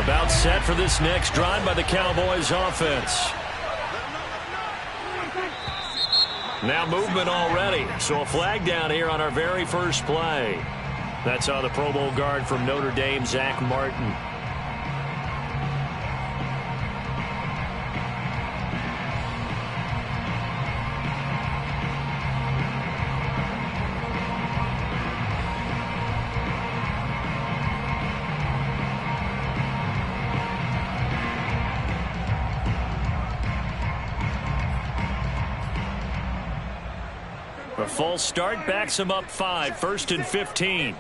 About set for this next drive by the Cowboys offense. Now movement already. So a flag down here on our very first play. That's on the Pro Bowl guard from Notre Dame, Zach Martin. A false start backs him up 5, 1st and 15.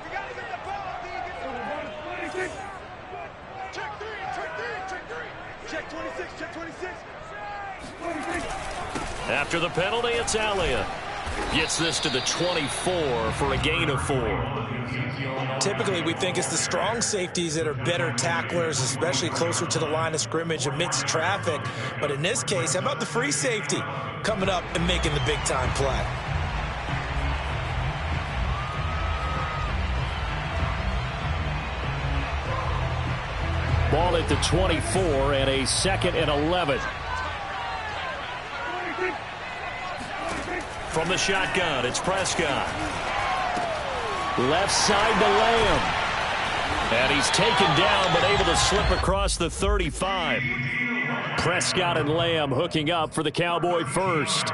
After the penalty, it's Elliott. Gets this to the 24 for a gain of 4. Typically, we think it's the strong safeties that are better tacklers, especially closer to the line of scrimmage amidst traffic. But in this case, how about the free safety coming up and making the big-time play? Ball at the 24 and a 2nd and 11. From the shotgun, it's Prescott. Left side to Lamb. And he's taken down but able to slip across the 35. Prescott and Lamb hooking up for the Cowboy first.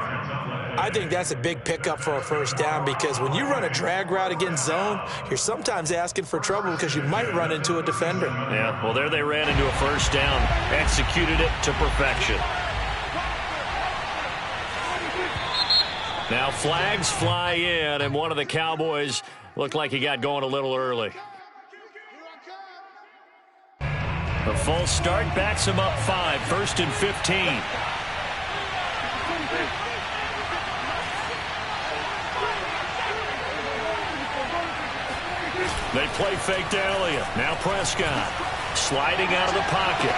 I think that's a big pickup for a first down because when you run a drag route against zone, you're sometimes asking for trouble because you might run into a defender. Yeah, well, there they ran into a first down. Executed it to perfection. Now flags fly in, and one of the Cowboys looked like he got going a little early. The false start backs him up 5, 1st and 15. They play fake to Elliott. Now Prescott sliding out of the pocket.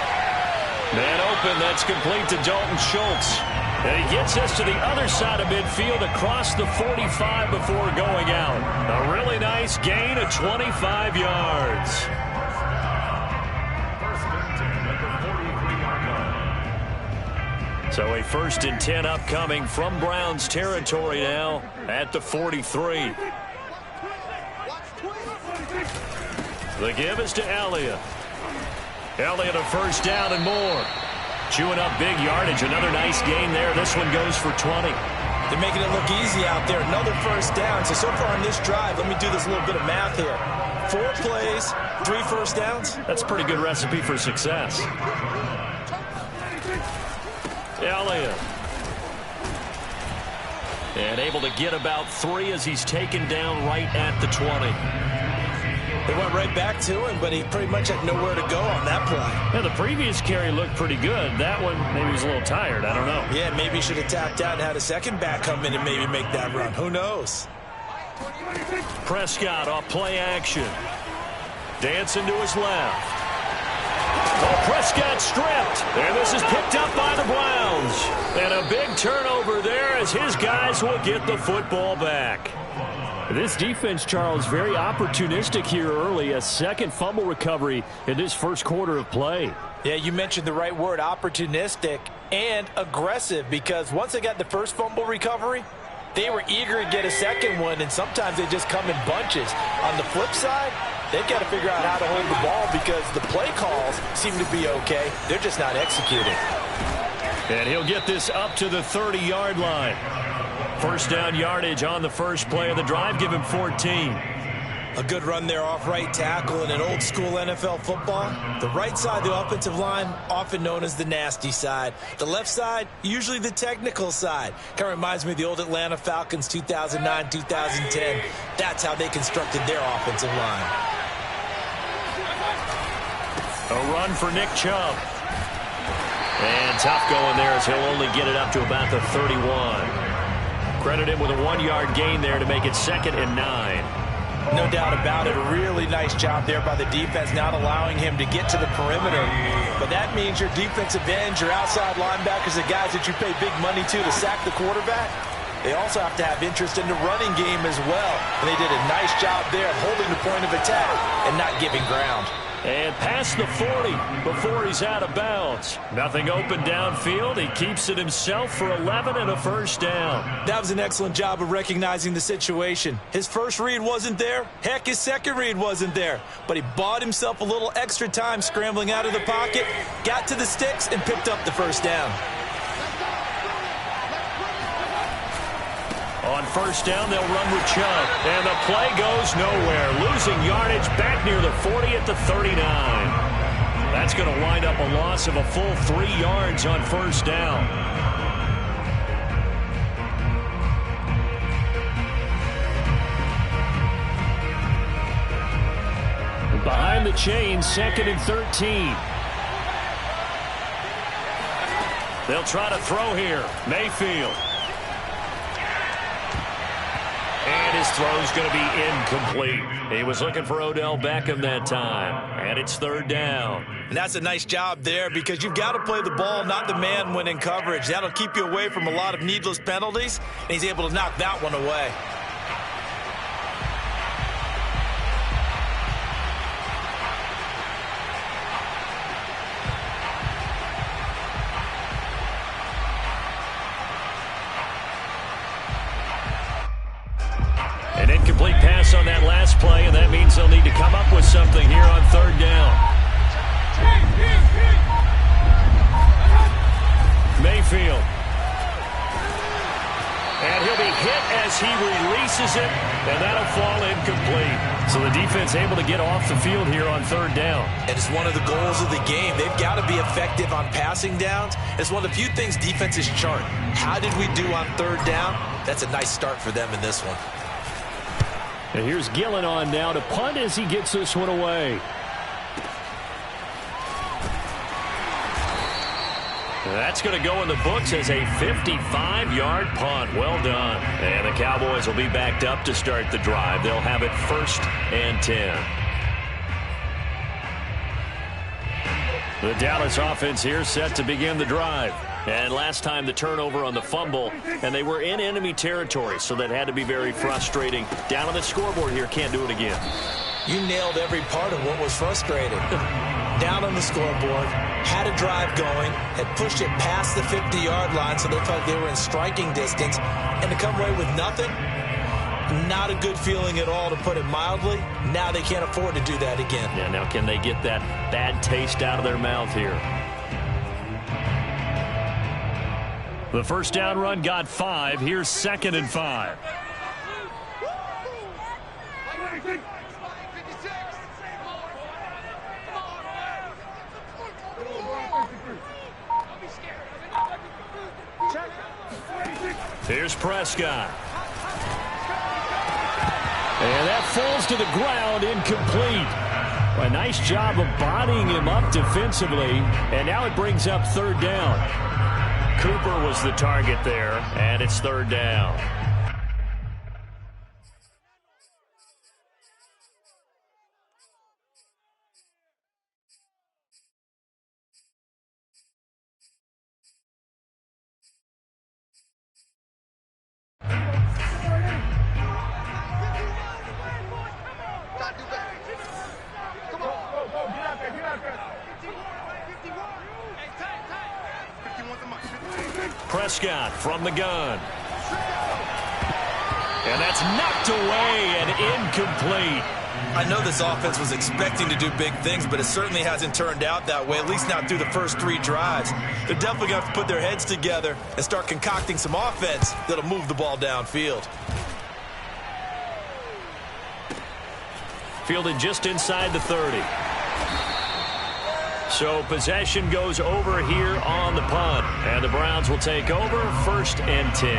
Man open, that's complete to Dalton Schultz. And he gets us to the other side of midfield across the 45 before going out. A really nice gain of 25 yards. So a 1st and 10 upcoming from Browns territory now at the 43. The give is to Elliott. Elliott a first down and more. Chewing up big yardage. Another nice gain there. This one goes for 20. They're making it look easy out there. Another first down. So far on this drive, let me do this little bit of math here. 4 plays, 3 first downs. That's a pretty good recipe for success. Elliott. And able to get about 3 as he's taken down right at the 20. They went right back to him, but he pretty much had nowhere to go on that play. Yeah, the previous carry looked pretty good. That one, maybe he was a little tired. I don't know. Yeah, maybe he should have tapped out and had a second back come in and maybe make that run. Who knows? Prescott off play action. Dancing to his left. Oh, Prescott stripped. And this is picked up by the Browns. And a big turnover there as his guys will get the football back. This defense, Charles, very opportunistic here early. A second fumble recovery in this first quarter of play. Yeah, you mentioned the right word, opportunistic and aggressive, because once they got the first fumble recovery, they were eager to get a second one, and sometimes they just come in bunches. On the flip side, they've got to figure out how to hold the ball because the play calls seem to be okay. They're just not executing. And he'll get this up to the 30-yard line. First down yardage on the first play of the drive. Give him 14. A good run there off right tackle in an old-school NFL football. The right side of the offensive line, often known as the nasty side. The left side, usually the technical side. Kind of reminds me of the old Atlanta Falcons 2009, 2010. That's how they constructed their offensive line. A run for Nick Chubb. And tough going there as he'll only get it up to about the 31. Credit him with a 1-yard gain there to make it 2nd and 9. No doubt about it. A really nice job there by the defense, not allowing him to get to the perimeter. But that means your defensive ends, your outside linebackers, the guys that you pay big money to sack the quarterback, they also have to have interest in the running game as well. And they did a nice job there holding the point of attack and not giving ground. And past the 40 before he's out of bounds. Nothing open downfield. He keeps it himself for 11 and a first down. That was an excellent job of recognizing the situation. His first read wasn't there. Heck, his second read wasn't there. But he bought himself a little extra time scrambling out of the pocket, got to the sticks, and picked up the first down. On first down, they'll run with Chubb. And the play goes nowhere. Losing yardage back near the 40 at the 39. That's going to wind up a loss of a full 3 yards on first down. Behind the chains, 2nd and 13. They'll try to throw here. Mayfield. And his throw's going to be incomplete. He was looking for Odell Beckham that time. And it's 3rd down. And that's a nice job there because you've got to play the ball, not the man when in coverage. That'll keep you away from a lot of needless penalties, and he's able to knock that one away. An incomplete pass on that last play, and that means they'll need to come up with something here on 3rd down. Mayfield. And he'll be hit as he releases it, and that'll fall incomplete. So the defense able to get off the field here on 3rd down. And it's one of the goals of the game. They've got to be effective on passing downs. It's one of the few things defenses chart. How did we do on 3rd down? That's a nice start for them in this one. And here's Gillen on now to punt as he gets this one away. That's going to go in the books as a 55-yard punt. Well done. And the Cowboys will be backed up to start the drive. They'll have it 1st and 10. The Dallas offense here set to begin the drive. And last time the turnover on the fumble, and they were in enemy territory, so that had to be very frustrating. Down on the scoreboard here, can't do it again. You nailed every part of what was frustrating. Down on the scoreboard, had a drive going, had pushed it past the 50-yard line so they felt they were in striking distance, and to come away with nothing, not a good feeling at all, to put it mildly. Now they can't afford to do that again. Yeah, now can they get that bad taste out of their mouth here? The first down run got 5. Here's 2nd and 5. Here's Prescott. And that falls to the ground, incomplete. A nice job of bodying him up defensively. And now it brings up 3rd down. Cooper was the target there, and it's 3rd down. Prescott from the gun. And that's knocked away and incomplete. I know this offense was expecting to do big things, but it certainly hasn't turned out that way, at least not through the first 3 drives. They're definitely going to have to put their heads together and start concocting some offense that'll move the ball downfield. Fielded just inside the 30. So possession goes over here on the punt. And the Browns will take over 1st and 10.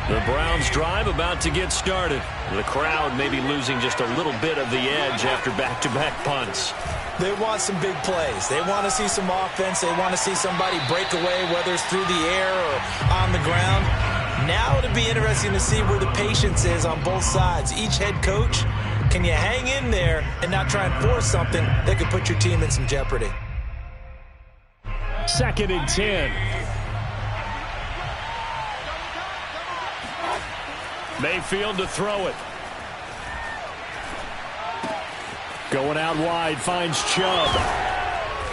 The Browns drive about to get started. The crowd may be losing just a little bit of the edge after back-to-back punts. They want some big plays. They want to see some offense. They want to see somebody break away, whether it's through the air or on the ground. Now it'll be interesting to see where the patience is on both sides. Each head coach, can you hang in there and not try and force something that could put your team in some jeopardy? 2nd and 10. Mayfield to throw it. Going out wide, finds Chubb.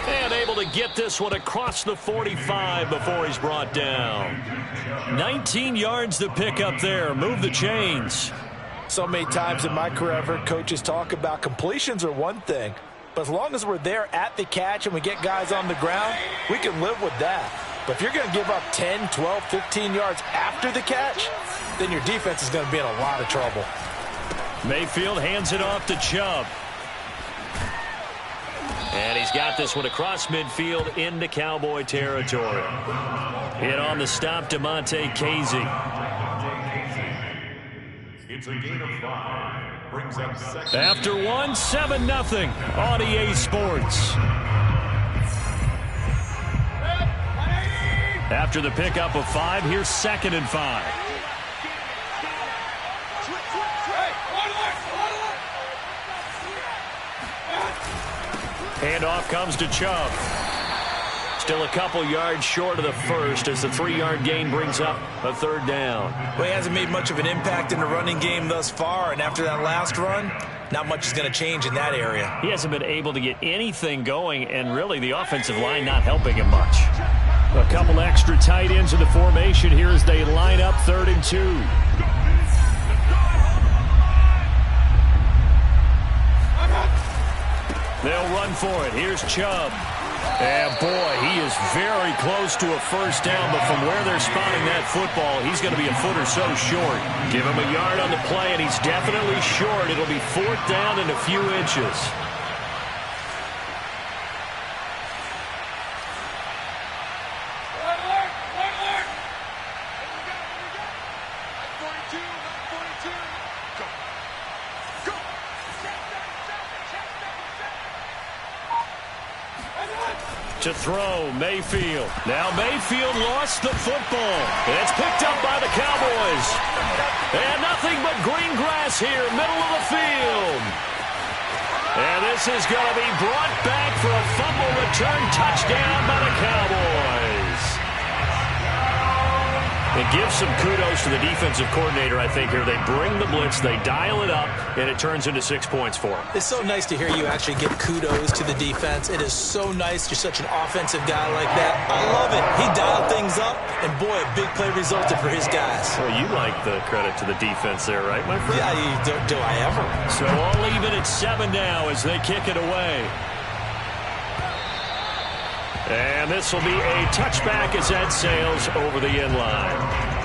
And able to get this one across the 45 before he's brought down. 19 yards to pick up there. Move the chains. So many times in my career, I've heard coaches talk about completions are one thing. But as long as we're there at the catch and we get guys on the ground, we can live with that. But if you're going to give up 10, 12, 15 yards after the catch, then your defense is going to be in a lot of trouble. Mayfield hands it off to Chubb. And he's got this one across midfield into Cowboy territory. Hit on the stop, DeMonte Casey. It's a gain of 5. Brings up second. After 7-0 on EA Sports. After the pickup of 5, here's 2nd and 5. Handoff comes to Chubb. Still a couple yards short of the first as the 3-yard gain brings up a 3rd down. Well, he hasn't made much of an impact in the running game thus far, and after that last run, not much is going to change in that area. He hasn't been able to get anything going, and really the offensive line not helping him much. A couple extra tight ends in the formation here as they line up 3rd and 2. They'll run for it. Here's Chubb. And, boy, he is very close to a first down, but from where they're spotting that football, he's going to be a foot or so short. Give him a yard on the play, and he's definitely short. It'll be 4th down and a few inches. To throw, Mayfield. Now Mayfield lost the football. And it's picked up by the Cowboys. And nothing but green grass here, middle of the field. And this is going to be brought back for a fumble return touchdown by the Cowboys. It gives some kudos to the defensive coordinator, I think, here. They bring the blitz, they dial it up, and it turns into 6 points for them. It's so nice to hear you actually give kudos to the defense. It is so nice. You're such an offensive guy like that. I love it. He dialed things up, and, boy, a big play resulted for his guys. Well, you like the credit to the defense there, right, my friend? Yeah, do I ever? So I'll leave it at 7 now as they kick it away. And this will be a touchback as that sails over the end line.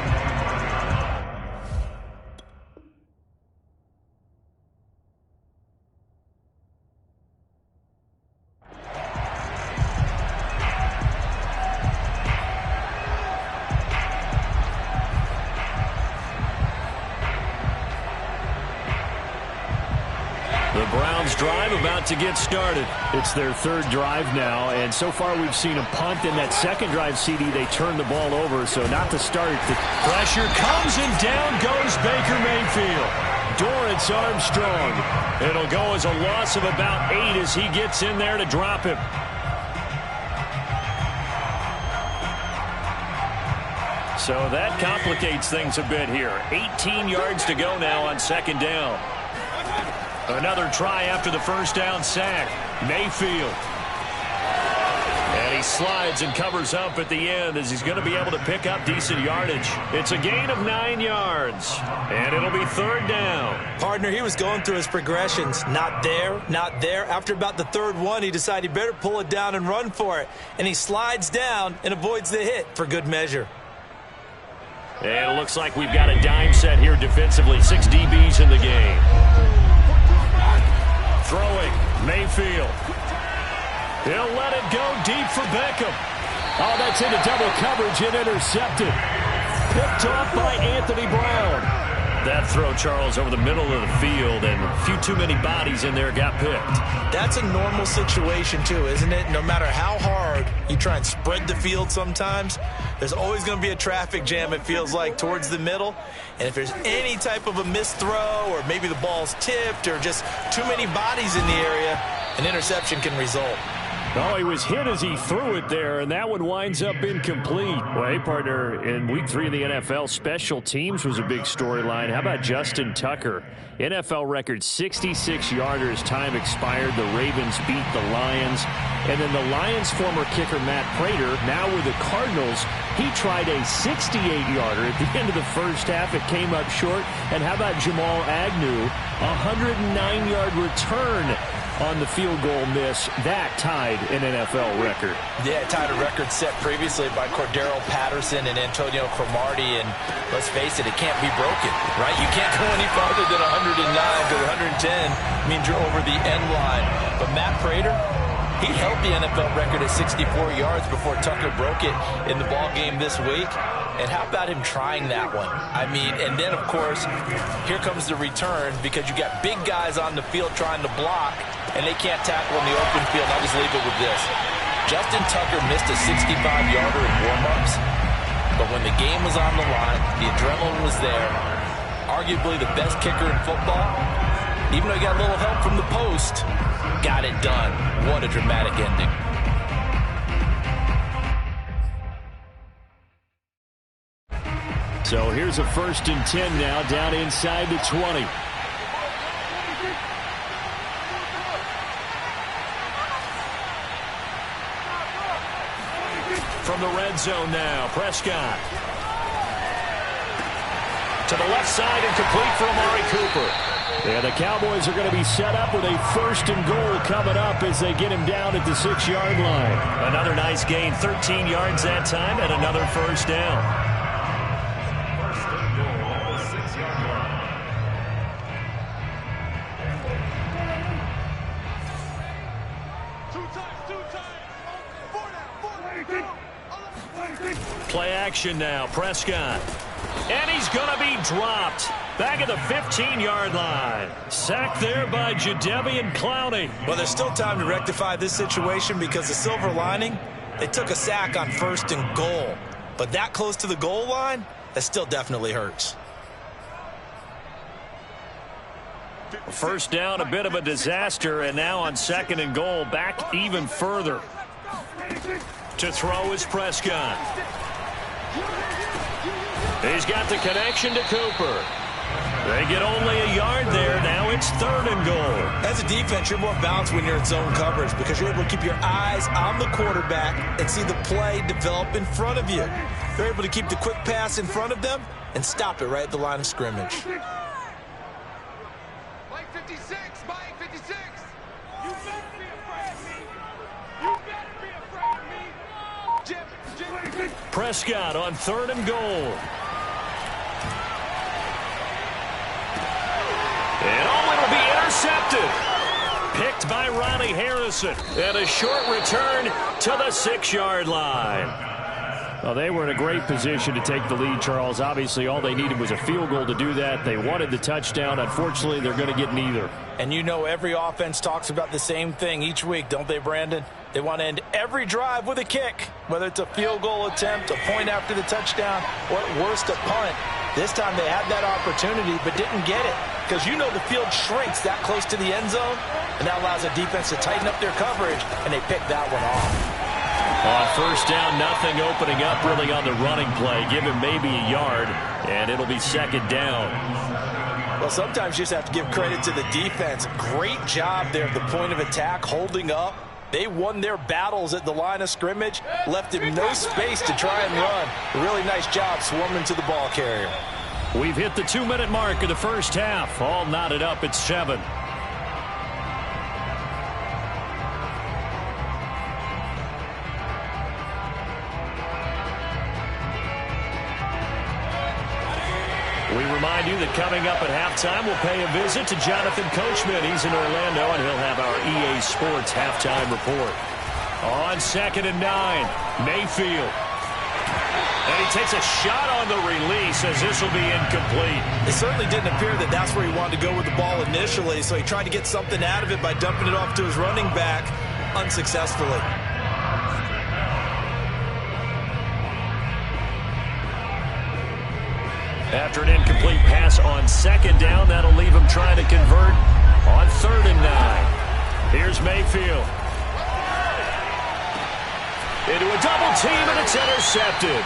The Browns drive about to get started. It's their 3rd drive now, and so far we've seen a punt. In that 2nd drive, CD, they turned the ball over, so not to start. The pressure comes, and down goes Baker Mayfield. Dorrance Armstrong. It'll go as a loss of about 8 as he gets in there to drop him. So that complicates things a bit here. 18 yards to go now on 2nd down. Another try after the first down sack. Mayfield. And he slides and covers up at the end as he's going to be able to pick up decent yardage. It's a gain of 9 yards. And it'll be 3rd down. Partner, he was going through his progressions. Not there, not there. After about the 3rd one, he decided he better pull it down and run for it. And he slides down and avoids the hit for good measure. And it looks like we've got a dime set here defensively. 6 DBs in the game. Throwing, Mayfield. He'll let it go deep for Beckham. Oh, that's into double coverage and intercepted. Picked off by Anthony Brown. That throw, Charles, over the middle of the field, and a few too many bodies in there got picked. That's a normal situation, too, isn't it? No matter how hard you try and spread the field sometimes, there's always going to be a traffic jam, it feels like, towards the middle. And if there's any type of a missed throw, or maybe the ball's tipped, or just too many bodies in the area, an interception can result. Oh, he was hit as he threw it there, and that one winds up incomplete. Well, hey, partner, in Week 3 of the NFL, special teams was a big storyline. How about Justin Tucker? NFL record 66-yarder as time expired. The Ravens beat the Lions. And then the Lions' former kicker, Matt Prater, now with the Cardinals, he tried a 68-yarder at the end of the first half. It came up short. And how about Jamal Agnew? A 109-yard return on the field goal miss. That tied an NFL record. Yeah, tied a record set previously by Cordero Patterson and Antonio Cromartie, and let's face it, it can't be broken, right? You can't go any farther than 109 to 110. Means you're over the end line. But Matt Prater, he held the NFL record at 64 yards before Tucker broke it in the ball game this week. And how about him trying that one? I mean, and then, of course, here comes the return because you got big guys on the field trying to block, and they can't tackle in the open field. I'll just leave it with this. Justin Tucker missed a 65-yarder in warm-ups, but when the game was on the line, the adrenaline was there. Arguably the best kicker in football, even though he got a little help from the post, got it done. What a dramatic ending. So here's a 1st and 10 now, down inside the 20. From the red zone now, Prescott. To the left side and complete for Amari Cooper. Yeah, the Cowboys are going to be set up with a 1st and goal coming up as they get him down at the 6-yard line. Another nice gain, 13 yards that time, and another 1st down. Play action now, Prescott. And he's going to be dropped. Back at the 15-yard line. Sacked there by Jadeveon Clowney. Well, there's still time to rectify this situation because the silver lining, they took a sack on 1st and goal. But that close to the goal line, that still definitely hurts. 1st down, a bit of a disaster, and now on 2nd and goal, back even further. To throw is Prescott. He's got the connection to Cooper. They get only a yard there. Now it's 3rd and goal. As a defense, you're more balanced when you're in zone coverage because you're able to keep your eyes on the quarterback and see the play develop in front of you. They're able to keep the quick pass in front of them and stop it right at the line of scrimmage. Mike 56, Mike 56. You better be afraid of me. You better be afraid of me. Jim. Prescott on 3rd and goal. And it'll be intercepted. Picked by Ronnie Harrison. And a short return to the 6-yard line. Well, they were in a great position to take the lead, Charles. Obviously, all they needed was a field goal to do that. They wanted the touchdown. Unfortunately, they're going to get neither. And you know every offense talks about the same thing each week, don't they, Brandon? They want to end every drive with a kick, whether it's a field goal attempt, a point after the touchdown, or at worst, a punt. This time they had that opportunity but didn't get it because you know the field shrinks that close to the end zone, and that allows the defense to tighten up their coverage, and they picked that one off. On 1st down, nothing opening up really on the running play. Give him maybe a yard, and it'll be 2nd down. Well, sometimes you just have to give credit to the defense. Great job there at the point of attack, holding up. They won their battles at the line of scrimmage, left him no space to try and run. A really nice job swarming to the ball carrier. We've hit the 2-minute mark of the 1st half. All knotted up at 7. We remind you that coming up at halftime, we'll pay a visit to Jonathan Coachman. He's in Orlando, and he'll have our EA Sports halftime report. On 2nd and 9, Mayfield. And he takes a shot on the release as this will be incomplete. It certainly didn't appear that that's where he wanted to go with the ball initially, so he tried to get something out of it by dumping it off to his running back unsuccessfully. After an incomplete pass on 2nd down, that'll leave him trying to convert on 3rd and 9. Here's Mayfield. into a double team, and it's intercepted.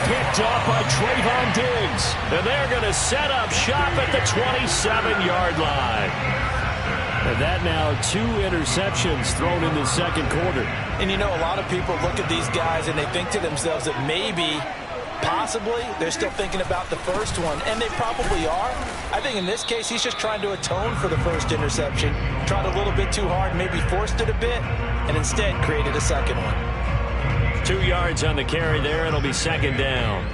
Picked off by Trayvon Diggs. And they're going to set up shop at the 27-yard line. And that now 2 interceptions thrown in the second quarter. And you know, a lot of people look at these guys and they think to themselves that maybe, possibly, they're still thinking about the first one. And they probably are. I think in this case, he's just trying to atone for the first interception. Tried a little bit too hard, maybe forced it a bit, and instead created a second one. 2 yards on the carry there. It'll be second down.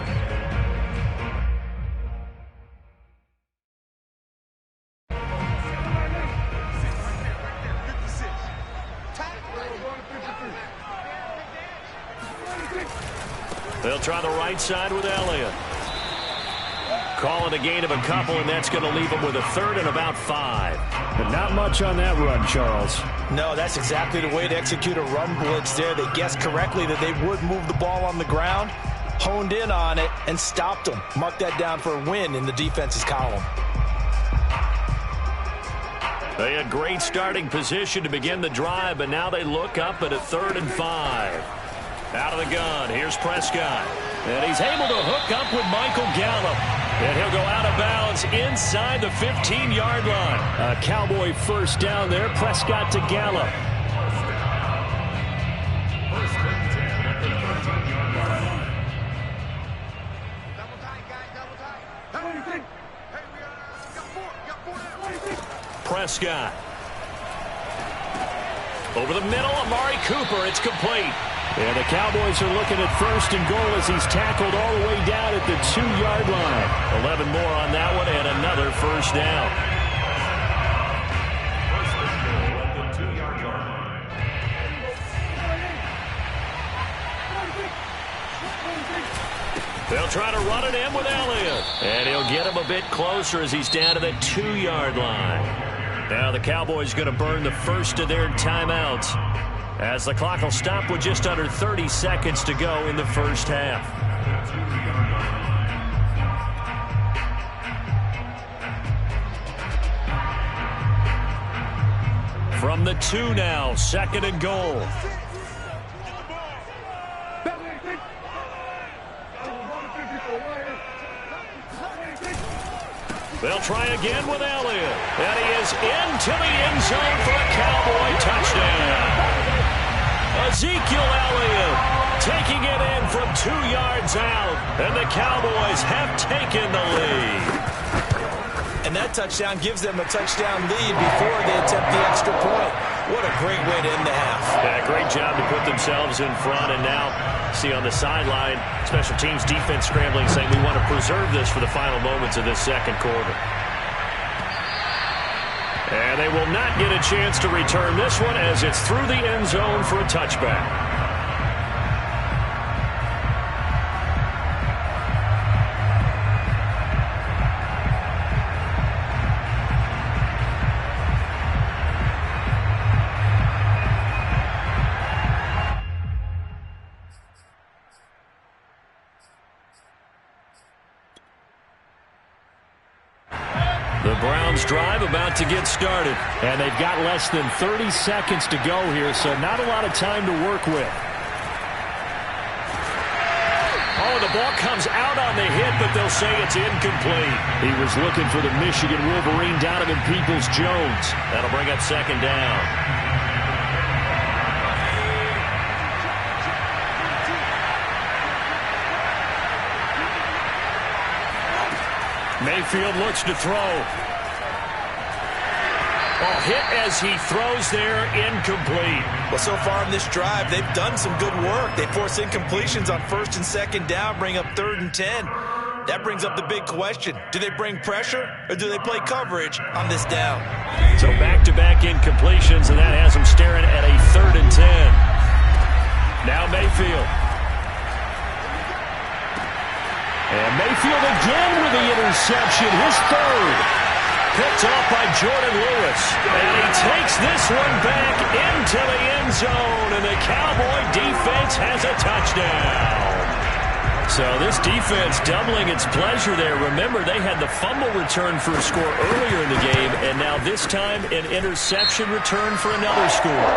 They'll try the right side with Elliott. Call it a gain of a couple, and that's going to leave them with a third and about 5. But not much on that run, Charles. No, that's exactly the way to execute a run blitz there. They guessed correctly that they would move the ball on the ground, honed in on it, and stopped them. Mark that down for a win in the defense's column. They had great starting position to begin the drive, but now they look up at a 3rd and 5. Out of the gun, here's Prescott. And he's able to hook up with Michael Gallup. And he'll go out of bounds inside the 15-yard line. A Cowboy first down there. Prescott to Gallup. Prescott. Over the middle, Amari Cooper. It's complete. And the Cowboys are looking at 1st and goal as he's tackled all the way down at the 2-yard line. 11 more on that one and another first down. They'll try to run it in with Elliott. And he'll get him a bit closer as he's down to the 2-yard line. Now the Cowboys going to burn the first of their timeouts, as the clock will stop with just under 30 seconds to go in the first half. From the 2 now, 2nd and goal. They'll try again with Elliott. And he is into the end zone for a Cowboy touchdown. Ezekiel Elliott taking it in from 2 yards out, and the Cowboys have taken the lead. And that touchdown gives them a touchdown lead before they attempt the extra point. What a great way to end the half. Yeah, great job to put themselves in front, and now see on the sideline, special teams defense scrambling, saying we want to preserve this for the final moments of this second quarter. And they will not get a chance to return this one as it's through the end zone for a touchback. The Browns drive about to get started. And they've got less than 30 seconds to go here, so not a lot of time to work with. Oh, the ball comes out on the hit, but they'll say it's incomplete. He was looking for the Michigan Wolverine, Donovan Peoples-Jones. That'll bring up second down. Mayfield looks to throw. Oh, hit as he throws there, incomplete. Well, so far in this drive, they've done some good work. They force incompletions on 1st and 2nd down, bring up 3rd and 10. That brings up the big question. Do they bring pressure, or do they play coverage on this down? So back-to-back incompletions, and that has them staring at a 3rd and 10. Now Mayfield. And Mayfield again with the interception, his 3rd. Picked off by Jordan Lewis. And he takes this one back into the end zone, and the Cowboy defense has a touchdown. So this defense doubling its pleasure there. Remember, they had the fumble return for a score earlier in the game, and now this time an interception return for another score.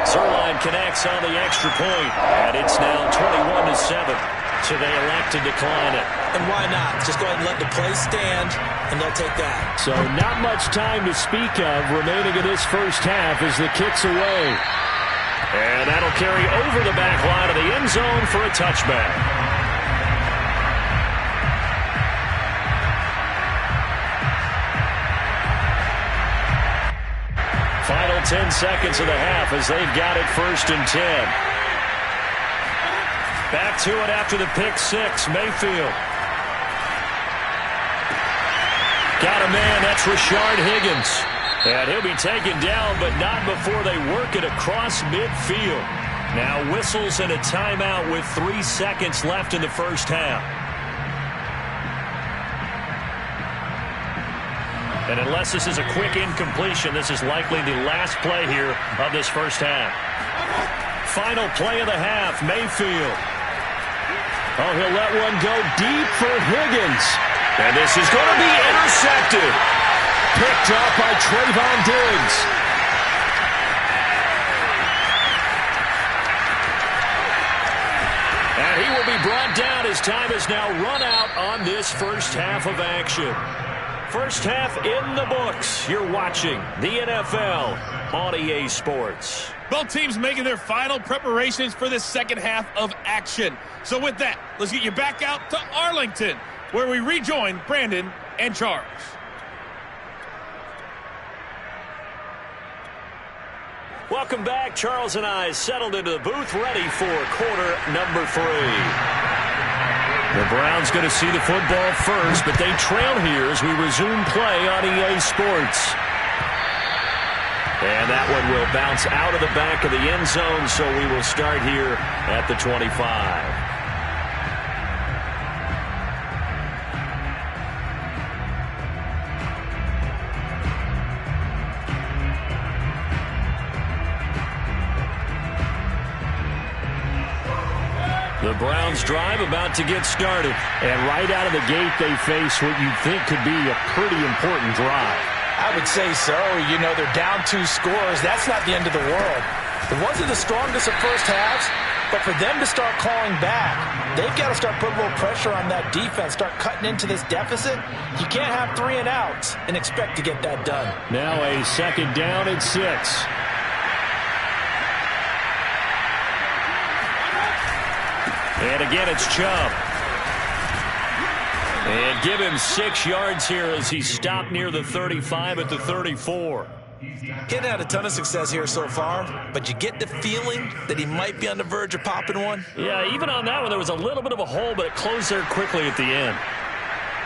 Zerline connects on the extra point, and it's now 21-7. So they elect to decline it. And why not? Just go ahead and let the play stand, and they'll take that. So not much time to speak of remaining in this first half as the kick's away. And that'll carry over the back line of the end zone for a touchback. Final 10 seconds of the half as they've got it 1st and 10. Back to it after the pick six. Mayfield. Got a man. That's Rashard Higgins. And he'll be taken down, but not before they work it across midfield. Now whistles and a timeout with 3 seconds left in the first half. And unless this is a quick incompletion, this is likely the last play here of this first half. Final play of the half, Mayfield. Oh, he'll let one go deep for Higgins. And this is going to be intercepted. Picked up by Trayvon Diggs. And he will be brought down as time is now run out on this first half of action. First half in the books. You're watching the NFL on EA Sports. Both teams making their final preparations for the second half of action. So with that, let's get you back out to Arlington, where we rejoin Brandon and Charles. Welcome back. Charles and I settled into the booth, ready for quarter number 3. The Browns going to see the football first, but they trail here as we resume play on EA Sports. And that one will bounce out of the back of the end zone, so we will start here at the 25. The Browns drive about to get started. And right out of the gate, they face what you'd think could be a pretty important drive. I would say so. You know, they're down 2 scores. That's not the end of the world. It wasn't the strongest of first halves, but for them to start clawing back, they've got to start putting a little pressure on that defense, start cutting into this deficit. You can't have 3 and outs and expect to get that done. Now a second down and 6. And again, it's Chubb. And give him 6 yards here as he stopped near the 35 at the 34. Getting had a ton of success here so far, but you get the feeling that he might be on the verge of popping one. Yeah, even on that one, there was a little bit of a hole, but it closed there quickly at the end.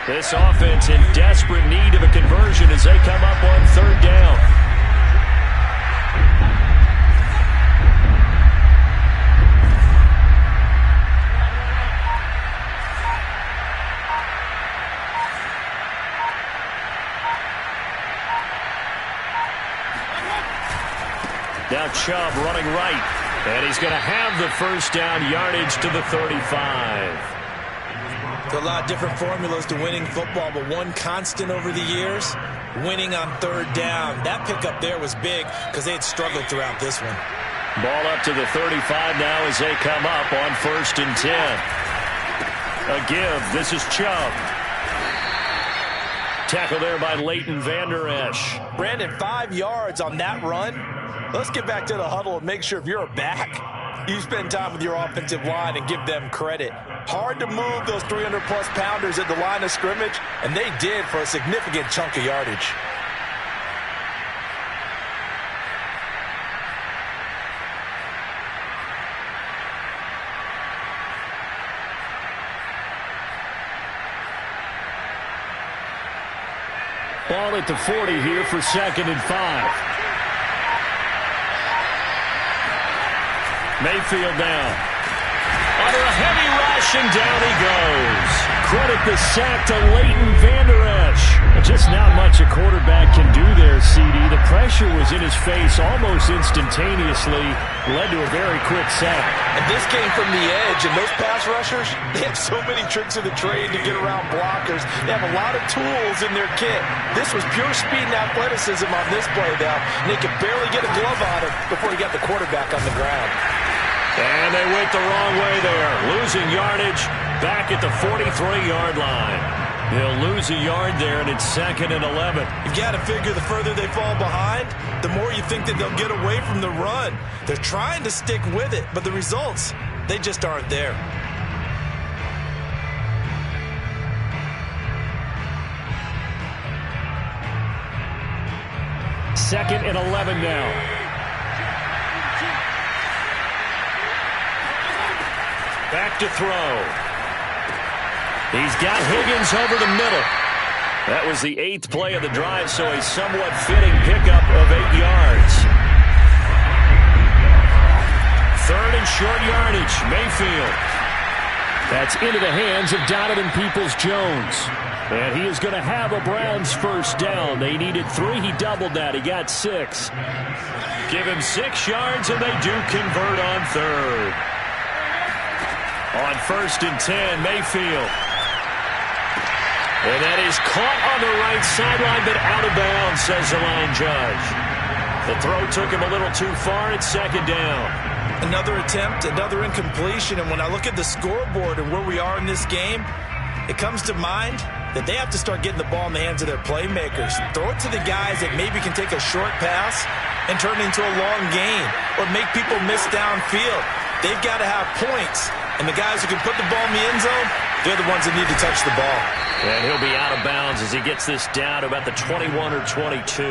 This offense in desperate need of a conversion as they come up on 3rd down. Now Chubb running right, and he's going to have the first down yardage to the 35. There's a lot of different formulas to winning football, but one constant over the years, winning on 3rd down. That pickup there was big because they had struggled throughout this one. Ball up to the 35 now as they come up on 1st and 10. A give. This is Chubb. Tackle there by Leighton Vander Esch. Brandon, 5 yards on that run. Let's get back to the huddle and make sure if you're a back, you spend time with your offensive line and give them credit. Hard to move those 300-plus pounders at the line of scrimmage, and they did for a significant chunk of yardage. Ball at the 40 here for 2nd and 5. Mayfield down. Under a heavy rush, and down he goes. Credit the sack to Leighton Vander Esch. just not much a quarterback can do there, CD. The pressure was in his face almost instantaneously, led to a very quick sack. And this came from the edge, and those pass rushers, they have so many tricks of the trade to get around blockers. They have a lot of tools in their kit. This was pure speed and athleticism on this play now, and they could barely get a glove on him before he got the quarterback on the ground. And they went the wrong way there, losing yardage back at the 43-yard line. He'll lose a yard there, and it's 2nd and 11. You've got to figure the further they fall behind, the more you think that they'll get away from the run. They're trying to stick with it, but the results, they just aren't there. Second and 11 now. Back to throw. He's got Higgins over the middle. That was the 8th play of the drive, so a somewhat fitting pickup of 8 yards. 3rd and short yardage, Mayfield. That's into the hands of Donovan Peoples-Jones. And he is going to have a Browns first down. They needed 3. He doubled that. He got 6. Give him 6 yards, and they do convert on 3rd. On 1st and 10, Mayfield. And that is caught on the right sideline, but out of bounds, says the line judge. The throw took him a little too far. It's 2nd down. Another attempt, another incompletion, and when I look at the scoreboard and where we are in this game, it comes to mind that they have to start getting the ball in the hands of their playmakers. Throw it to the guys that maybe can take a short pass and turn it into a long gain or make people miss downfield. They've got to have points, and the guys who can put the ball in the end zone, they're the ones that need to touch the ball. And he'll be out of bounds as he gets this down to about the 21 or 22.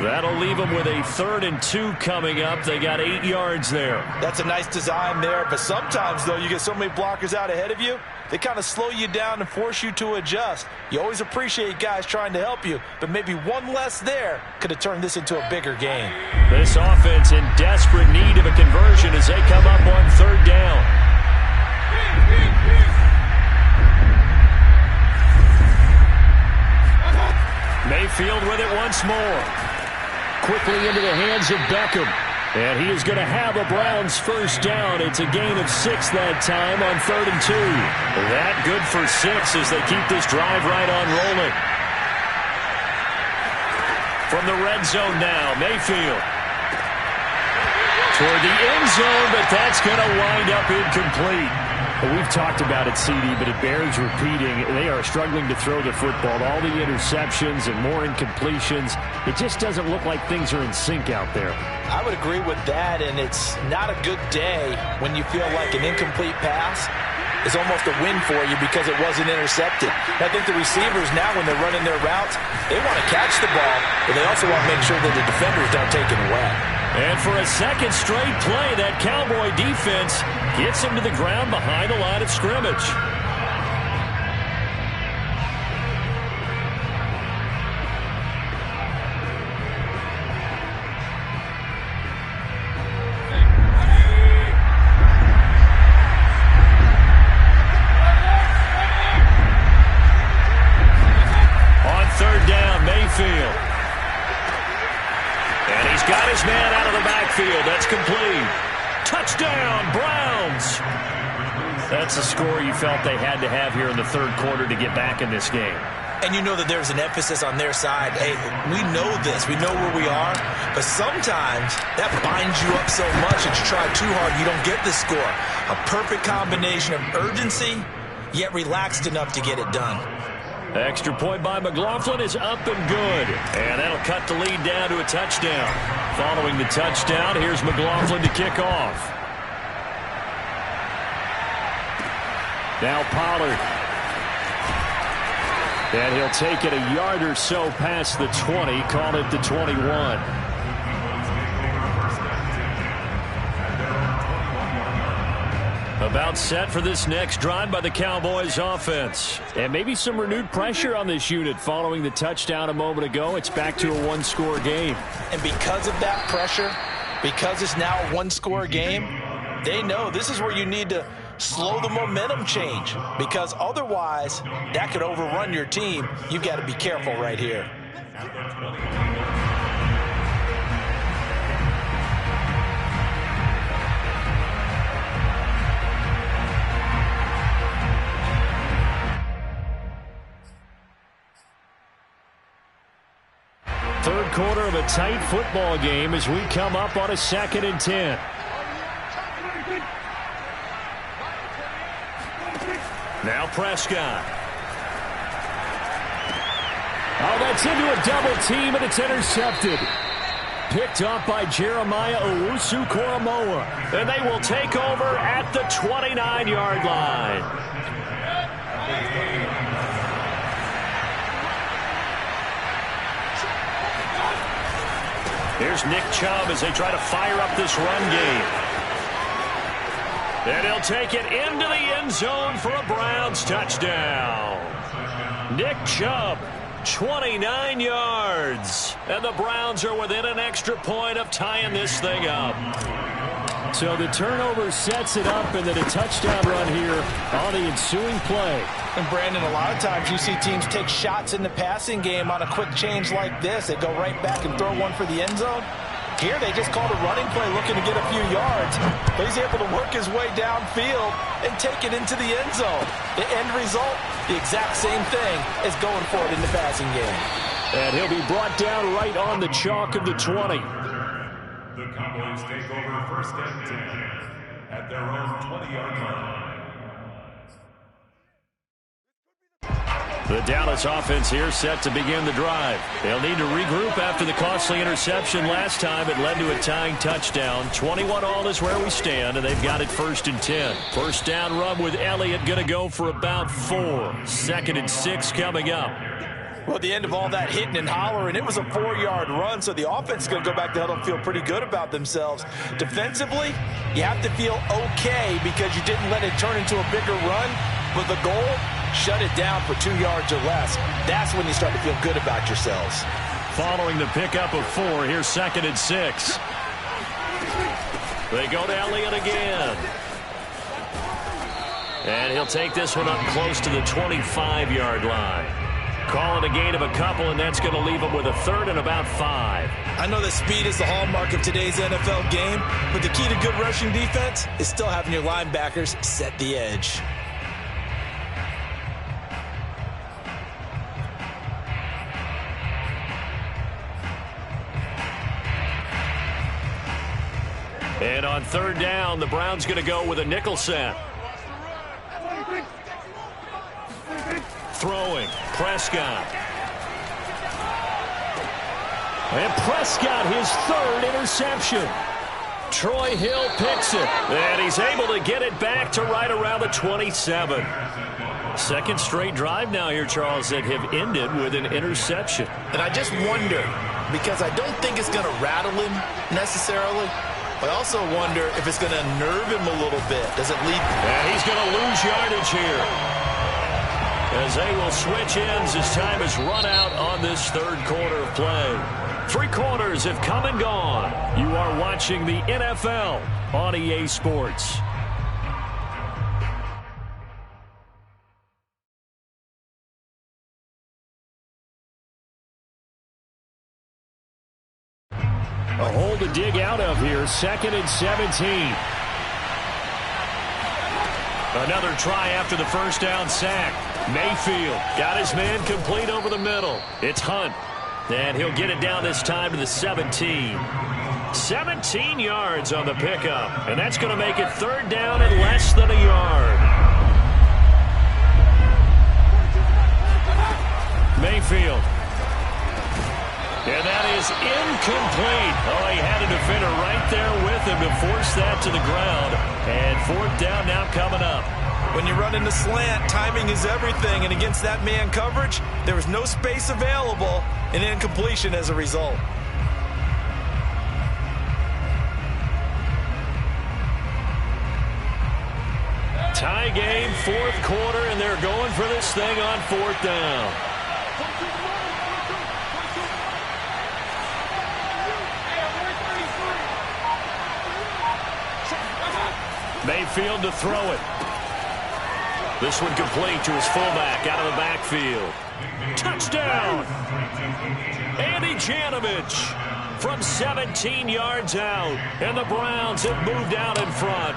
That'll leave him with a 3rd and 2 coming up. They got 8 yards there. That's a nice design there, but sometimes, though, you get so many blockers out ahead of you, they kind of slow you down and force you to adjust. You always appreciate guys trying to help you, but maybe one less there could have turned this into a bigger game. This offense in desperate need of a conversion as they come up on 3rd down. Mayfield with it once more. Quickly into the hands of Beckham. And he is going to have a Browns first down. It's a gain of 6 that time on 3rd and 2. That good for 6 as they keep this drive right on rolling. From the red zone now, Mayfield. Toward the end zone, but that's going to wind up incomplete. Well, we've talked about it, CD, but it bears repeating. They are struggling to throw the football. All the interceptions and more incompletions. It just doesn't look like things are in sync out there. I would agree with that, and it's not a good day when you feel like an incomplete pass is almost a win for you because it wasn't intercepted. I think the receivers now, when they're running their routes, they want to catch the ball, but they also want to make sure that the defenders don't take it away. And for a 2nd straight play, that Cowboy defense gets him to the ground behind the line of scrimmage. On 3rd down, Mayfield. And he's got his man out of the backfield. That's complete. Touchdown, Browns. That's a score you felt they had to have here in the 3rd quarter to get back in this game. And you know that there's an emphasis on their side. Hey, we know this. We know where we are. But sometimes that binds you up so much that you try too hard, you don't get the score. A perfect combination of urgency, yet relaxed enough to get it done. Extra point by McLaughlin is up and good. And that'll cut the lead down to a touchdown. Following the touchdown, here's McLaughlin to kick off. Now Pollard. And he'll take it a yard or so past the 20, call it the 21. About set for this next drive by the Cowboys offense. And maybe some renewed pressure on this unit following the touchdown a moment ago. It's back to a one-score game. And because of that pressure, because it's now a one-score game, they know this is where you need to slow the momentum change, because otherwise that could overrun your team. You've got to be careful right here. Third quarter of a tight football game as we come up on a 2nd and 10. Now Prescott. Oh, that's into a double team, and it's intercepted. Picked up by Jeremiah Owusu-Koramoah. And they will take over at the 29-yard line. Here's Nick Chubb as they try to fire up this run game. And he'll take it into the end zone for a Browns touchdown. Nick Chubb, 29 yards. And the Browns are within an extra point of tying this thing up. So the turnover sets it up, and then a touchdown run here on the ensuing play. And Brandon, a lot of times you see teams take shots in the passing game on a quick change like this. They go right back and throw one for the end zone. Here they just called a running play looking to get a few yards. But he's able to work his way downfield and take it into the end zone. The end result, the exact same thing as going for it in the passing game. And he'll be brought down right on the chalk of the 20. The Cowboys take over 1st and 10 at their own 20-yard line. The Dallas offense here set to begin the drive. They'll need to regroup after the costly interception last time. It led to a tying touchdown. 21-all is where we stand, and they've got it 1st and 10. First down run with Elliott going to go for about 4. 2nd and 6 coming up. Well, at the end of all that hitting and hollering, it was a 4-yard run, so the offense is going to go back to huddle and feel pretty good about themselves. Defensively, you have to feel okay because you didn't let it turn into a bigger run, but the goal, shut it down for 2 yards or less. That's when you start to feel good about yourselves. Following the pickup of 4, here's 2nd and 6. They go to Elliott again. And he'll take this one up close to the 25-yard line. Call it a gain of a couple, and that's going to leave him with a 3rd and about 5. I know that speed is the hallmark of today's NFL game, but the key to good rushing defense is still having your linebackers set the edge. And on 3rd down, the Browns going to go with a nickel set. Throwing, Prescott. And Prescott, his 3rd interception. Troy Hill picks it, and he's able to get it back to right around the 27. 2nd straight drive now here, Charles, that have ended with an interception. And I just wonder, because I don't think it's going to rattle him necessarily, I also wonder if it's going to nerve him a little bit. Does it lead? And he's going to lose yardage here, as they will switch ends as time has run out on this 3rd quarter of play. 3 quarters have come and gone. You are watching the NFL on EA Sports. A hole to dig out of here. 2nd and 17. Another try after the first down sack. Mayfield got his man complete over the middle. It's Hunt. And he'll get it down this time to the 17. 17 yards on the pickup. And that's going to make it 3rd down and less than a yard. Mayfield. And that is incomplete. Oh, he had a defender right there with him to force that to the ground. And 4th down now coming up. When you run in the slant, timing is everything. And against that man coverage, there was no space available, and incompletion as a result. Tie game, 4th quarter, and they're going for this thing on 4th down. Mayfield to throw it. This one complete to his fullback out of the backfield. Touchdown! Andy Janovich from 17 yards out. And the Browns have moved out in front.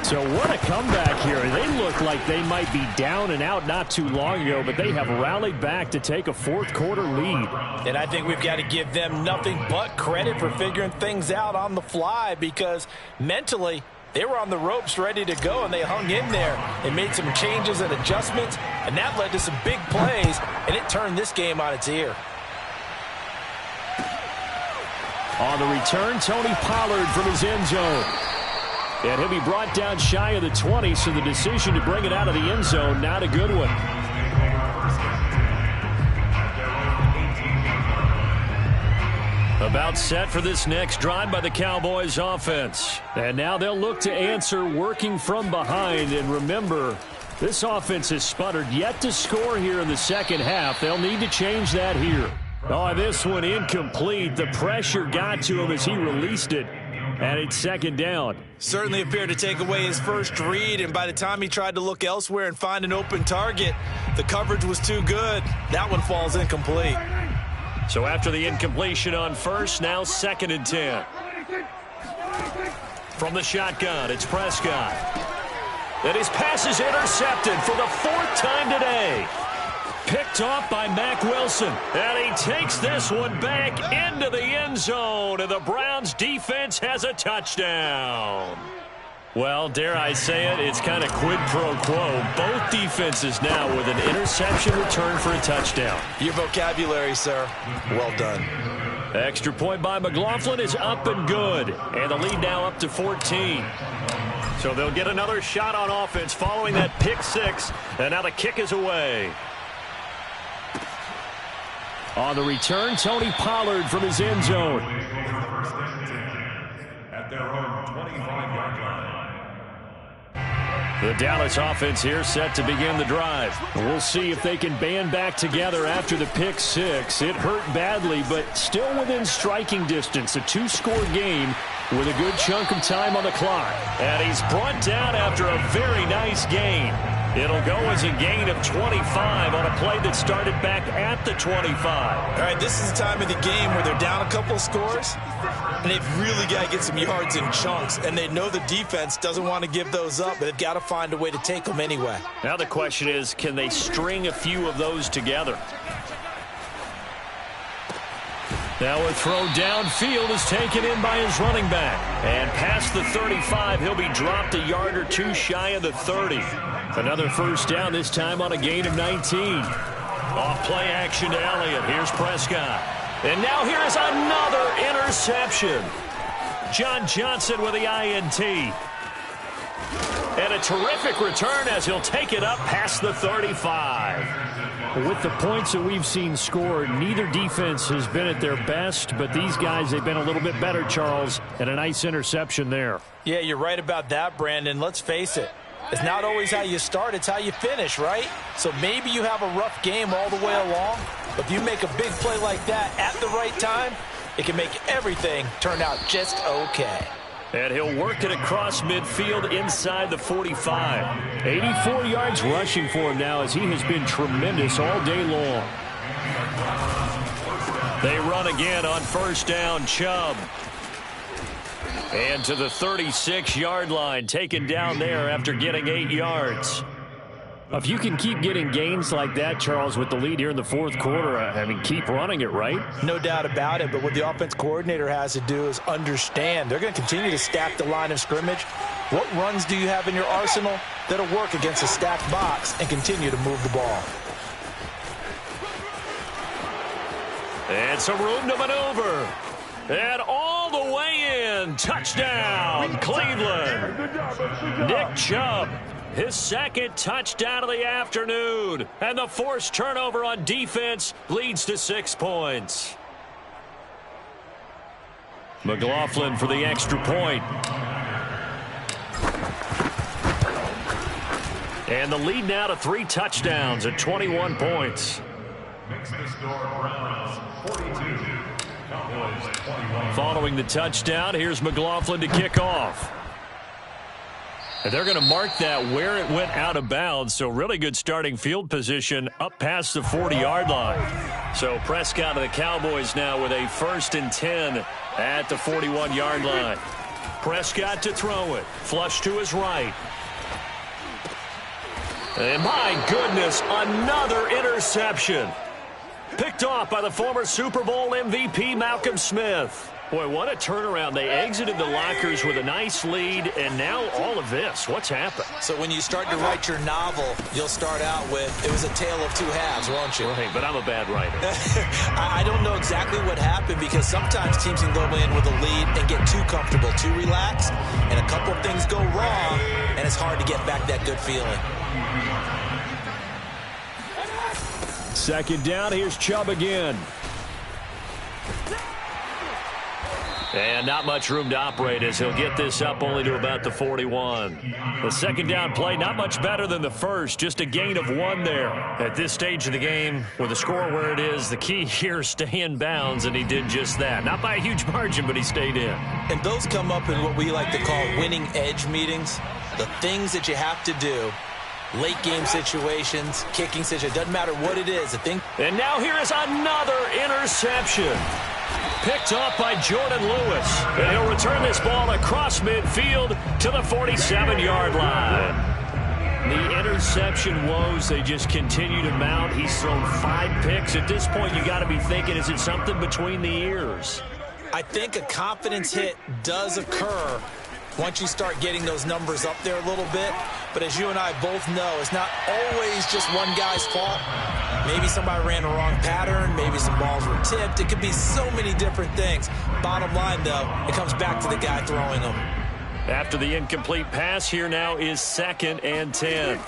So what a comeback here. They look like they might be down and out not too long ago, but they have rallied back to take a fourth-quarter lead. And I think we've got to give them nothing but credit for figuring things out on the fly, because mentally they were on the ropes ready to go, and they hung in there. They made some changes and adjustments, and that led to some big plays, and it turned this game on its ear. On the return, Tony Pollard from his end zone. And he'll be brought down shy of the 20, so the decision to bring it out of the end zone, not a good one. About set for this next drive by the Cowboys offense. And now they'll look to answer working from behind. And remember, this offense has sputtered yet to score here in the second half. They'll need to change that here. Oh, this one incomplete. The pressure got to him as he released it. And it's second down. Certainly appeared to take away his first read, and by the time he tried to look elsewhere and find an open target, the coverage was too good. That one falls incomplete. So after the incompletion on first, now 2nd and 10. From the shotgun, it's Prescott. And his pass is intercepted for the 4th time today. Picked off by Mack Wilson. And he takes this one back into the end zone. And the Browns defense has a touchdown. Well, dare I say it, it's kind of quid pro quo. Both defenses now with an interception return for a touchdown. Your vocabulary, sir. Well done. Extra point by McLaughlin is up and good. And the lead now up to 14. So they'll get another shot on offense following that pick six. And now the kick is away. On the return, Tony Pollard from his end zone. At their own 25-yard line. The Dallas offense here set to begin the drive. We'll see if they can band back together after the pick six. It hurt badly, but still within striking distance. A 2-score game with a good chunk of time on the clock. And he's brought down after a very nice gain. It'll go as a gain of 25 on a play that started back at the 25. All right, this is the time of the game where they're down a couple of scores, and they've really got to get some yards in chunks, and they know the defense doesn't want to give those up, but they've got to find a way to take them anyway. Now the question is, can they string a few of those together? Now a throw downfield is taken in by his running back. And past the 35, he'll be dropped a yard or two shy of the 30. Another first down, this time on a gain of 19. Off play action to Elliott. Here's Prescott. And now here is another interception. John Johnson with the INT. And a terrific return as he'll take it up past the 35. With the points that we've seen scored, neither defense has been at their best, but these guys, they've been a little bit better, Charles, and a nice interception there. Yeah, you're right about that, Brandon. Let's face it. It's not always how you start, it's how you finish, right? So maybe you have a rough game all the way along, but if you make a big play like that at the right time, it can make everything turn out just okay. And he'll work it across midfield inside the 45. 84 yards rushing for him now as he has been tremendous all day long. They run again on first down, Chubb. And to the 36-yard line, taken down there after getting 8 yards. If you can keep getting gains like that, Charles, with the lead here in the fourth quarter, I mean, keep running it, right? No doubt about it, but what the offense coordinator has to do is understand. They're going to continue to stack the line of scrimmage. What runs do you have in your arsenal that'll work against a stacked box and continue to move the ball? And some room to maneuver. And all the way in. Touchdown, Cleveland. Nick Chubb, his second touchdown of the afternoon. And the forced turnover on defense leads to 6 points. McLaughlin for the extra point. And the lead now to 3 touchdowns at 21 points. Makes the score Browns 42. Cowboys 21. Following the touchdown, here's McLaughlin to kick off. And they're going to mark that where it went out of bounds, so really good starting field position up past the 40-yard line. So Prescott of the Cowboys now with a 1st and 10 at the 41-yard line. Prescott to throw it. Flush to his right. And my goodness, another interception. Picked off by the former Super Bowl MVP Malcolm Smith. Boy, what a turnaround. They exited the lockers with a nice lead, and now all of this. What's happened? So when you start to write your novel, you'll start out with, it was a tale of two halves, won't you? Right, but I'm a bad writer. I don't know exactly what happened because sometimes teams can go in with a lead and get too comfortable, too relaxed, and a couple of things go wrong, and it's hard to get back that good feeling. 2nd down, here's Chubb again. And not much room to operate as he'll get this up only to about the 41. The 2nd down play, not much better than the first, just a gain of 1 there. At this stage of the game, with the score where it is, the key here, stay in bounds, and he did just that. Not by a huge margin, but he stayed in. And those come up in what we like to call winning edge meetings, the things that you have to do. Late game situations, kicking situations, doesn't matter what it is. And now here is another interception. Picked up by Jordan Lewis. And he'll return this ball across midfield to the 47-yard line. The interception woes, they just continue to mount. He's thrown 5 picks. At this point, you got to be thinking, is it something between the ears? I think a confidence hit does occur once you start getting those numbers up there a little bit. But as you and I both know, it's not always just one guy's fault. Maybe somebody ran a wrong pattern. Maybe some balls were tipped. It could be so many different things. Bottom line, though, it comes back to the guy throwing them. After the incomplete pass, here now is 2nd and 10.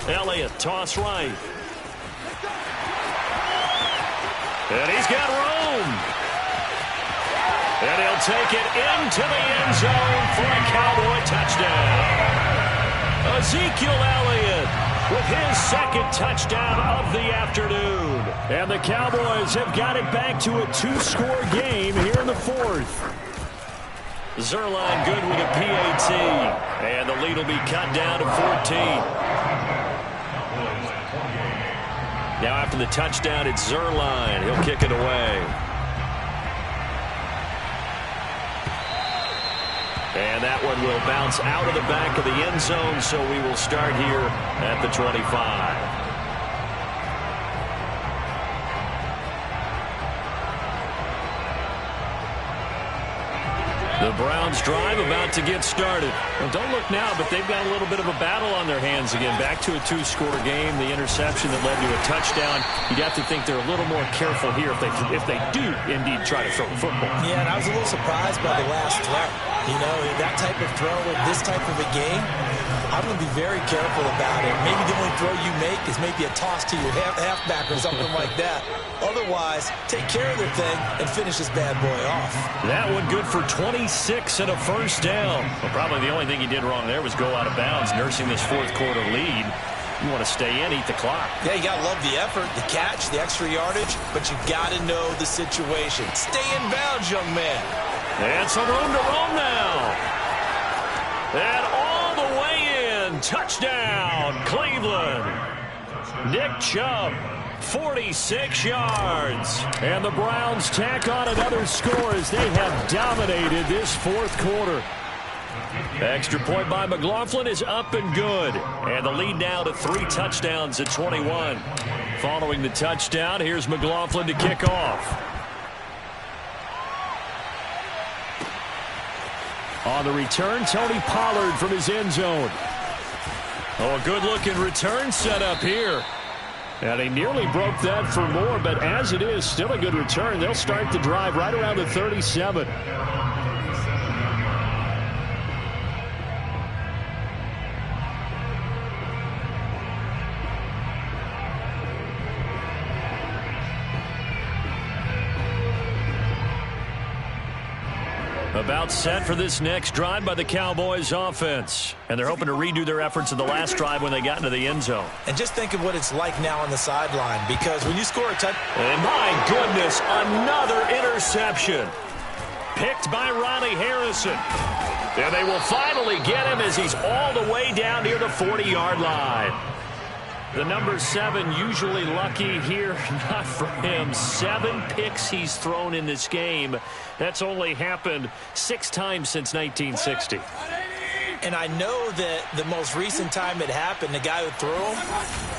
Elliott, toss right. And he's got room. And he'll take it into the end zone for a Cowboy touchdown. Ezekiel Elliott with his 2nd touchdown of the afternoon. And the Cowboys have got it back to a 2-score game here in the 4th. Zuerlein good with a PAT. And the lead will be cut down to 14. Now after the touchdown, it's Zuerlein. He'll kick it away. And that one will bounce out of the back of the end zone, so we will start here at the 25. The Browns drive about to get started. Well, don't look now, but they've got a little bit of a battle on their hands again. Back to a 2-score game. The interception that led to a touchdown. You'd have to think they're a little more careful here if they do indeed try to throw the football. Yeah, and I was a little surprised by the last throw. You know, that type of throw in this type of a game, I'm going to be very careful about it. Maybe the only throw you make is maybe a toss to your halfback or something like that. Otherwise, take care of the thing and finish this bad boy off. That one good for 26 and a 1st down. Well, probably the only thing he did wrong there was go out of bounds, nursing this 4th quarter lead. You want to stay in, eat the clock. Yeah, you got to love the effort, the catch, the extra yardage, but you got to know the situation. Stay in bounds, young man. And some room to roam now. And all the way in. Touchdown, Cleveland. Nick Chubb, 46 yards. And the Browns tack on another score as they have dominated this 4th quarter. Extra point by McLaughlin is up and good. And the lead now to 3 touchdowns at 21. Following the touchdown, here's McLaughlin to kick off. On the return, Tony Pollard from his end zone. Oh, a good-looking return set up here. And he nearly broke that for more, but as it is, still a good return. They'll start the drive right around the 37. About set for this next drive by the Cowboys offense. And they're hoping to redo their efforts in the last drive when they got into the end zone. And just think of what it's like now on the sideline, because when you score a touchdown... And my goodness, another interception. Picked by Ronnie Harrison. And they will finally get him as he's all the way down near the 40-yard line. The number 7 usually lucky here, not for him. 7 picks he's thrown in this game. That's only happened 6 times since 1960. And I know that the most recent time it happened, the guy who threw him,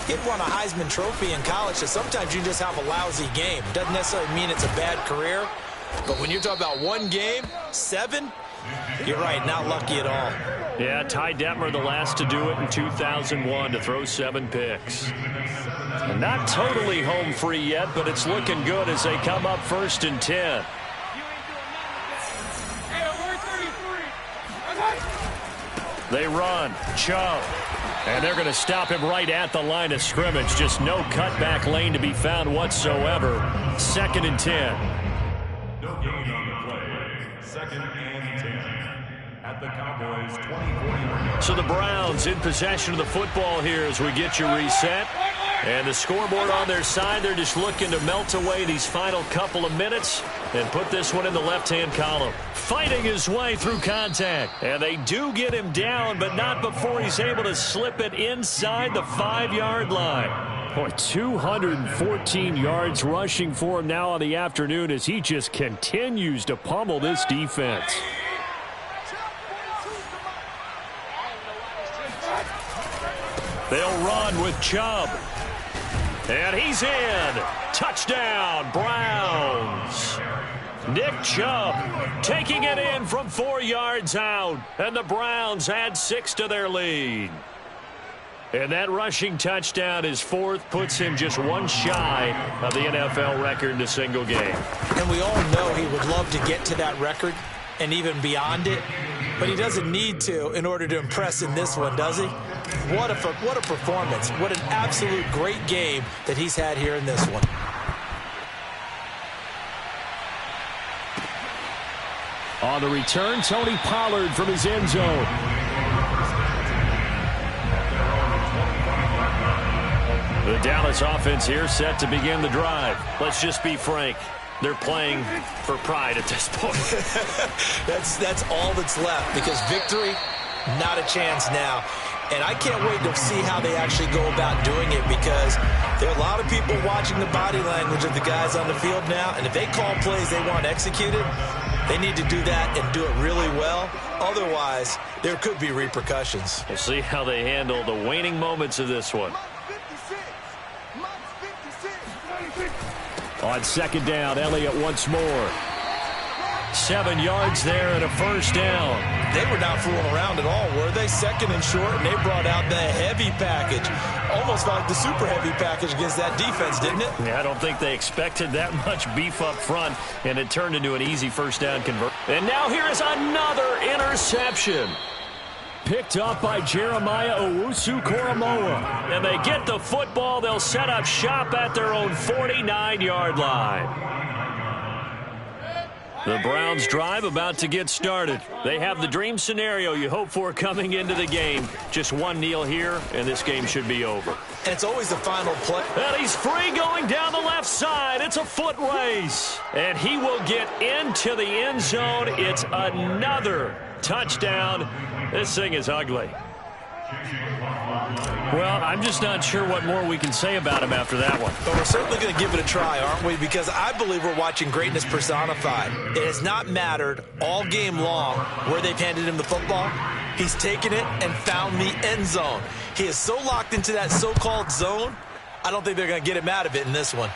he'd won a Heisman Trophy in college, so sometimes you just have a lousy game. Doesn't necessarily mean it's a bad career, but when you're talking about one game, 7, you're right, not lucky at all. Yeah, Ty Detmer, the last to do it in 2001, to throw 7 picks. And not totally home free yet, but it's looking good as they come up 1st and 10. They run. Chubb. And they're going to stop him right at the line of scrimmage. Just no cutback lane to be found whatsoever. 2nd and 10. No gain on the play. 2nd and 10. At the Cowboys' 20-40. So the Browns in possession of the football here as we get you reset. And the scoreboard on their side, they're just looking to melt away these final couple of minutes and put this one in the left-hand column. Fighting his way through contact. And they do get him down, but not before he's able to slip it inside the 5-yard line. Boy, 214 yards rushing for him now on the afternoon as he just continues to pummel this defense. They'll run with Chubb. And he's in. Touchdown, Browns. Nick Chubb taking it in from 4 yards out. And the Browns add 6 to their lead. And that rushing touchdown, his 4th, puts him just 1 shy of the NFL record in a single game. And we all know he would love to get to that record and even beyond it. But he doesn't need to in order to impress in this one, does he? What a performance. What an absolute great game that he's had here in this one. On the return, Tony Pollard from his end zone. The Dallas offense here set to begin the drive. Let's just be frank. They're playing for pride at this point. That's all that's left because victory, not a chance now. And I can't wait to see how they actually go about doing it because there are a lot of people watching the body language of the guys on the field now. And if they call plays they want executed, they need to do that and do it really well. Otherwise, there could be repercussions. We'll see how they handle the waning moments of this one. On 2nd down, Elliott once more. 7 yards there and a 1st down. They were not fooling around at all, were they? 2nd and short, and they brought out the heavy package. Almost like the super heavy package against that defense, didn't it? Yeah, I don't think they expected that much beef up front, and it turned into an easy 1st down conversion. And now here is another interception. Picked up by Jeremiah Owusu-Koramoah. And they get the football. They'll set up shop at their own 49-yard line. The Browns drive about to get started. They have the dream scenario you hope for coming into the game. Just 1 kneel here, and this game should be over. And it's always the final play. And he's free going down the left side. It's a foot race. And he will get into the end zone. It's another touchdown. This thing is ugly. Well, I'm just not sure what more we can say about him after that one. But we're certainly going to give it a try, aren't we? Because I believe we're watching greatness personified. It has not mattered all game long where they've handed him the football. He's taken it and found the end zone. He is so locked into that so-called zone, I don't think they're going to get him out of it in this one.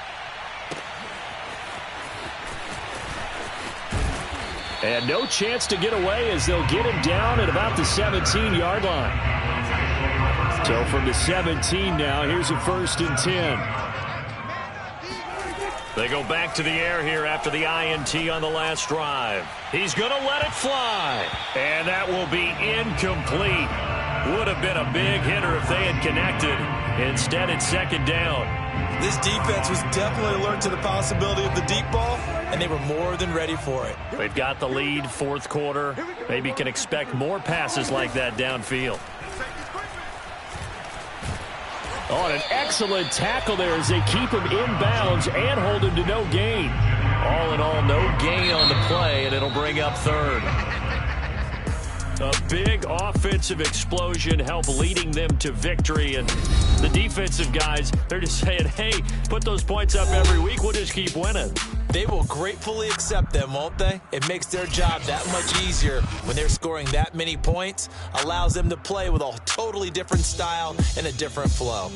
And no chance to get away as they'll get him down at about the 17-yard line. So from the 17 now, here's a 1st and 10. They go back to the air here after the INT on the last drive. He's going to let it fly. And that will be incomplete. Would have been a big hitter if they had connected. Instead, it's 2nd down. This defense was definitely alert to the possibility of the deep ball, and they were more than ready for it. They've got the lead, 4th quarter. Maybe can expect more passes like that downfield. Oh, an excellent tackle there as they keep him inbounds and hold him to no gain. All in all, no gain on the play, and it'll bring up 3rd. A big offensive explosion helped leading them to victory. And the defensive guys, they're just saying, hey, put those points up every week. We'll just keep winning. They will gratefully accept them, won't they? It makes their job that much easier when they're scoring that many points. Allows them to play with a totally different style and a different flow.